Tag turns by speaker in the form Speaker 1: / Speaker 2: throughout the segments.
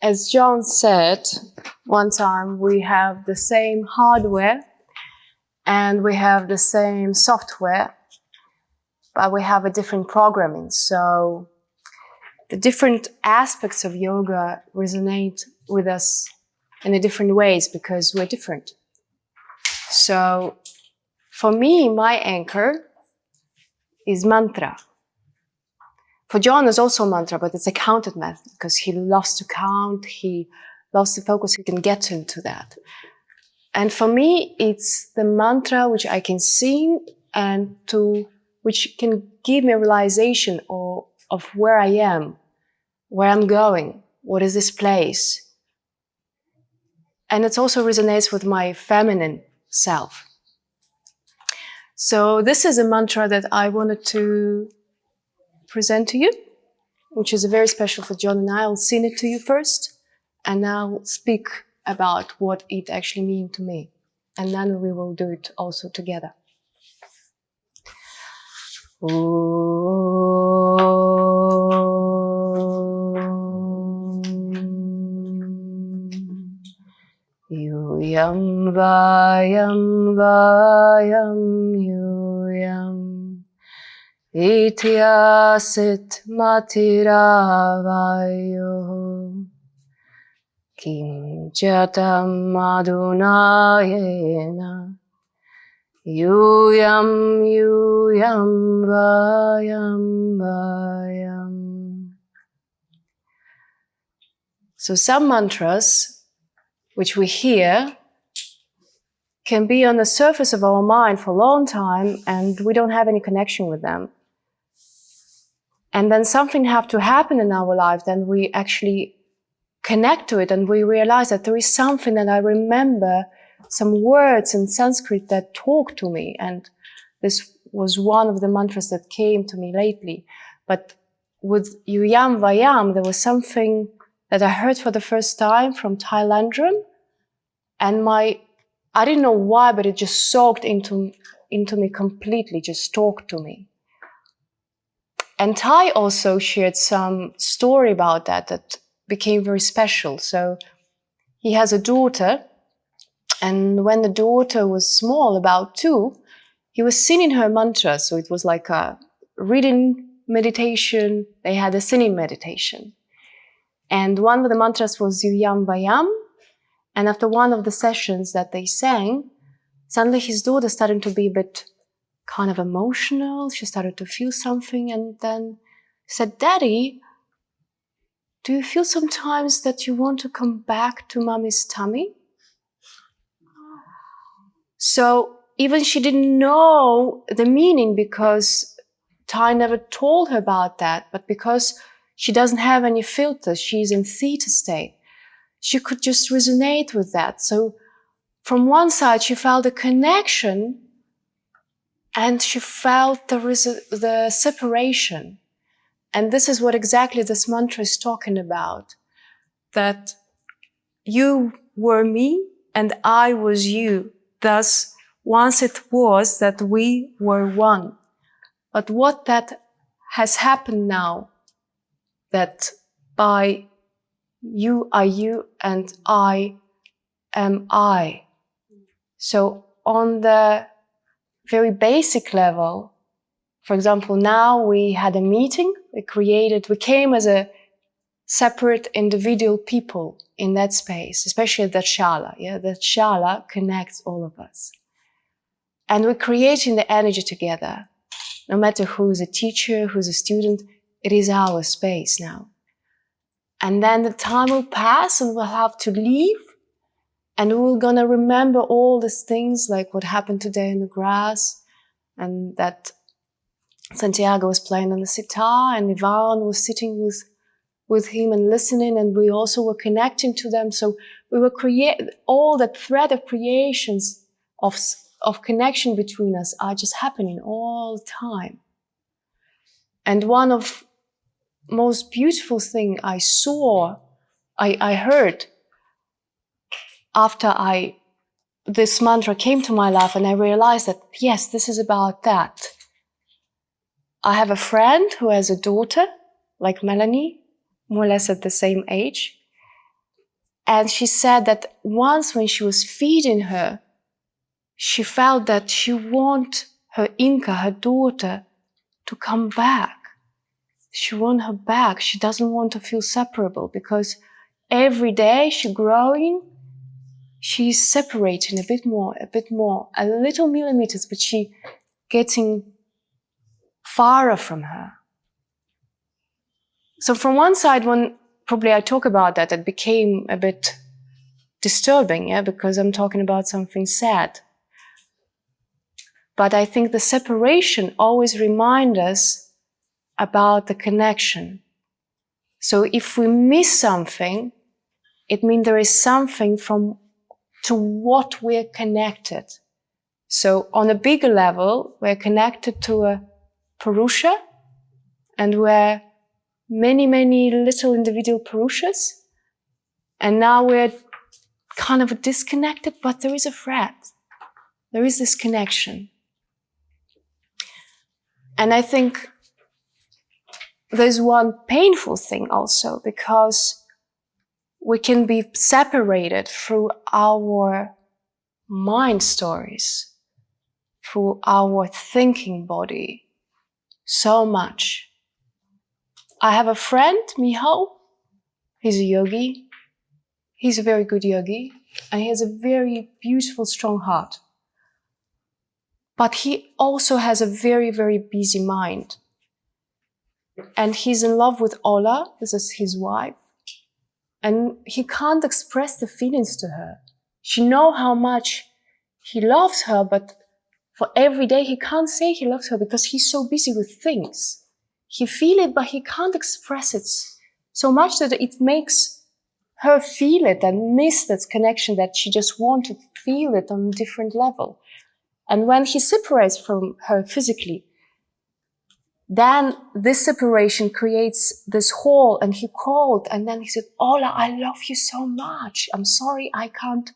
Speaker 1: as John said one time, we have the same hardware and we have the same software, but we have a different programming. So the different aspects of yoga resonate with us in a different ways because we're different. So for me, my anchor is mantra. For John, it's also mantra, but it's a counted method because he loves to count, he loves to focus, he can get into that. And for me, it's the mantra which I can sing and which can give me a realization of where I am, where I'm going, what is this place. And it also resonates with my feminine self. So this is a mantra that I wanted to present to you, which is very special for John and I. I'll sing it to you first, and I'll speak about what it actually means to me. And then we will do it also together. Yūyaṃ Vayaṃ Vayaṃ Yūyaṃ Iti āsīt matir āvayoḥ jātam adhunā yena yūyam vayam. So some mantras which we hear can be on the surface of our mind for a long time and we don't have any connection with them. And then something have to happen in our life, then we actually connect to it and we realize that there is something that I remember, some words in Sanskrit that talk to me. And this was one of the mantras that came to me lately. But with Yūyaṃ Vayaṃ, there was something that I heard for the first time from Thailandran. And I didn't know why, but it just soaked into me completely, just talked to me. And Thai also shared some story about that became very special. So he has a daughter, and when the daughter was small, about 2, he was singing her mantra. So it was like a reading meditation. They had a singing meditation. And one of the mantras was Yūyaṃ Vayaṃ. And after one of the sessions that they sang, suddenly his daughter started to be a bit kind of emotional. She started to feel something and then said, "Daddy, do you feel sometimes that you want to come back to mommy's tummy?" So even she didn't know the meaning because Thai never told her about that, but because she doesn't have any filters, she's in theta state, she could just resonate with that. So from one side, she felt a connection and she felt the separation. And this is what exactly this mantra is talking about. That you were me and I was you. Thus, once it was that we were one. But what that has happened now, that by you are you and I am I. So on the very basic level, for example, now we had a meeting, we came as a separate individual people in that space, especially at that shala. Yeah, that shala connects all of us. And we're creating the energy together. No matter who's a teacher, who's a student, it is our space now. And then the time will pass and we'll have to leave. And we're gonna remember all these things, like what happened today in the grass, and that Santiago was playing on the sitar, and Ivan was sitting with him and listening, and we also were connecting to them. So we were all that thread of creations of connection between us are just happening all the time. And one of most beautiful thing I heard after this mantra came to my life, and I realized that, yes, this is about that. I have a friend who has a daughter, like Melanie, more or less at the same age. And she said that once when she was feeding her, she felt that she wanted her Inca, her daughter, to come back. She wants her back. She doesn't want to feel separable because every day she's growing, she's separating a bit more, a little millimeters, but she getting farther from her. So from one side, when probably I talk about that, it became a bit disturbing, yeah, because I'm talking about something sad. But I think the separation always reminds us about the connection. So if we miss something, it means there is something to what we're connected. So on a bigger level, we're connected to a Purusha, and we're many, many little individual Purushas. And now we're kind of disconnected, but there is a thread. There is this connection. And I think there's one painful thing also, because we can be separated through our mind stories, through our thinking body, so much. I have a friend, Miho. He's a yogi. He's a very good yogi, and he has a very beautiful, strong heart. But he also has a very, very busy mind. And he's in love with Ola, this is his wife. And he can't express the feelings to her. She knows how much he loves her, but for every day he can't say he loves her because he's so busy with things. He feels it, but he can't express it so much that it makes her feel it and miss that connection that she just wants to feel it on a different level. And when he separates from her physically, then this separation creates this hole, and he called, and then he said, Ola, I love you so much. I'm sorry, I can't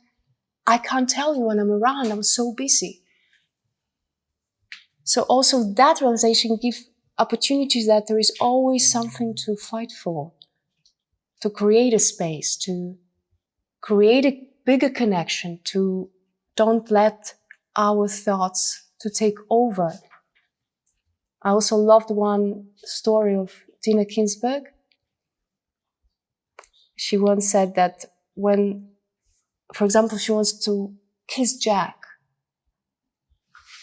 Speaker 1: tell you when I'm around. I'm so busy. So also that realization gives opportunities that there is always something to fight for, to create a space, to create a bigger connection, to don't let our thoughts to take over. I also loved one story of Tina Ginsburg. She once said that when, for example, she wants to kiss Jack,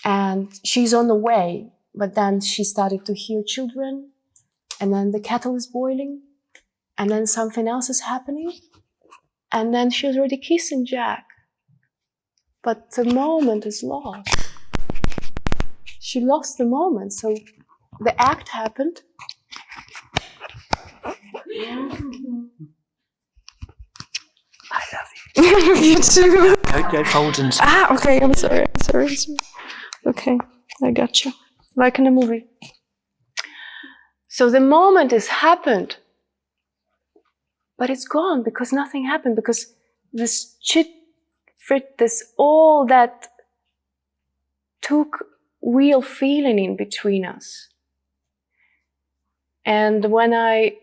Speaker 1: and she's on the way, but then she started to hear children, and then the kettle is boiling, and then something else is happening, and then she's already kissing Jack. But the moment is lost. She lost the moment, so the act happened. I love you. You too.
Speaker 2: Go forward and...
Speaker 1: Okay, I'm sorry. Okay, I got you. Like in a movie. So the moment has happened, but it's gone because nothing happened, because this all that took real feeling in between us. And when I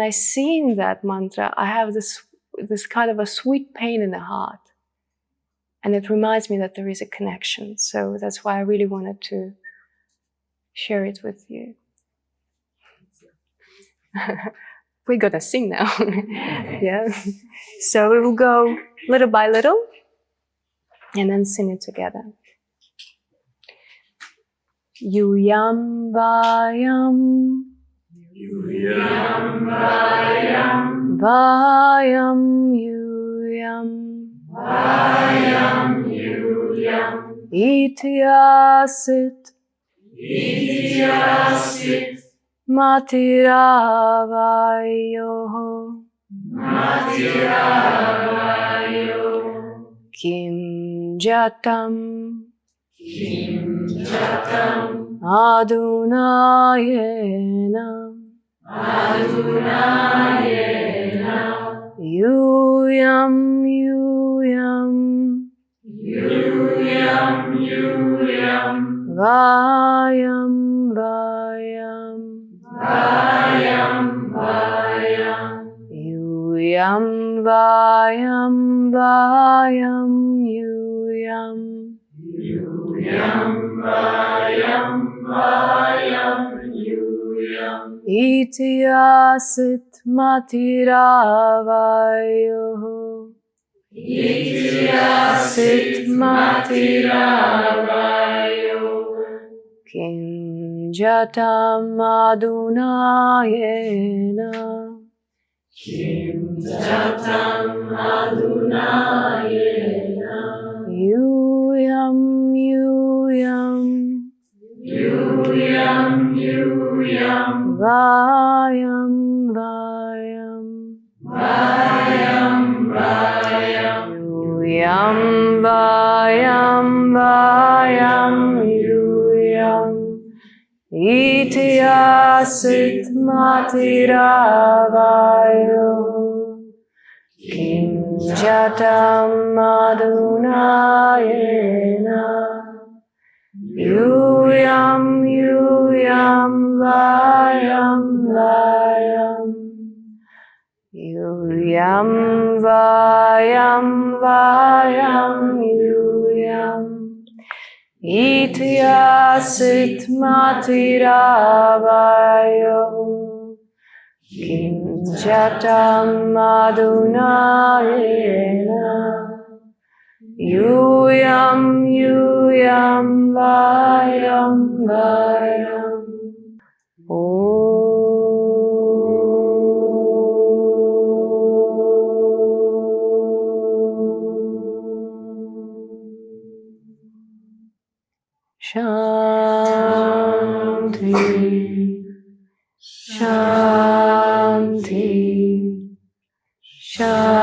Speaker 1: sing that mantra, I have this kind of a sweet pain in the heart. And it reminds me that there is a connection. So that's why I really wanted to share it with you. We're gonna sing now. Yeah. So we will go little by little and then sing it together. Yūyaṃ Vayaṃ,
Speaker 3: Yūyaṃ Vayaṃ,
Speaker 1: Vayaṃ Yūyaṃ,
Speaker 3: Vayam Yūyaṃ,
Speaker 1: āsīt,
Speaker 3: āsīt,
Speaker 1: matir āvayoḥ,
Speaker 3: matir āvayoḥ,
Speaker 1: jātam,
Speaker 3: jātam,
Speaker 1: adhunā yena,
Speaker 3: adhunā yena,
Speaker 1: yūyam,
Speaker 3: yūyam,
Speaker 1: vayam,
Speaker 3: vayam, vayam,
Speaker 1: yūyam, Yūyaṃ Vayaṃ Vayam Yūyaṃ.
Speaker 3: Yūyaṃ Vayaṃ Vayam Yūyaṃ.
Speaker 1: Iti āsīt matir āvayoḥ.
Speaker 3: Iti āsīt matir āvayoḥ.
Speaker 1: Kim jātam adhunā yena.
Speaker 3: Kim jātam adhunā yena.
Speaker 1: Yūyaṃ Vayaṃ Vayam.
Speaker 3: Vayam Vayam.
Speaker 1: Yūyaṃ Vayaṃ Vayam Yūyaṃ. Iti āsīt matir āvayoḥ. Kim jātam adhunā yena. Yūyaṃ Vayaṃ Vayam. Yūyaṃ Vayaṃ Vayam Yūyaṃ. Iti āsīt matir āvayoḥ. Kim jātam adhunā yena. Yūyaṃ Vayaṃ Vayam. Shanti, Shanti, Shanti.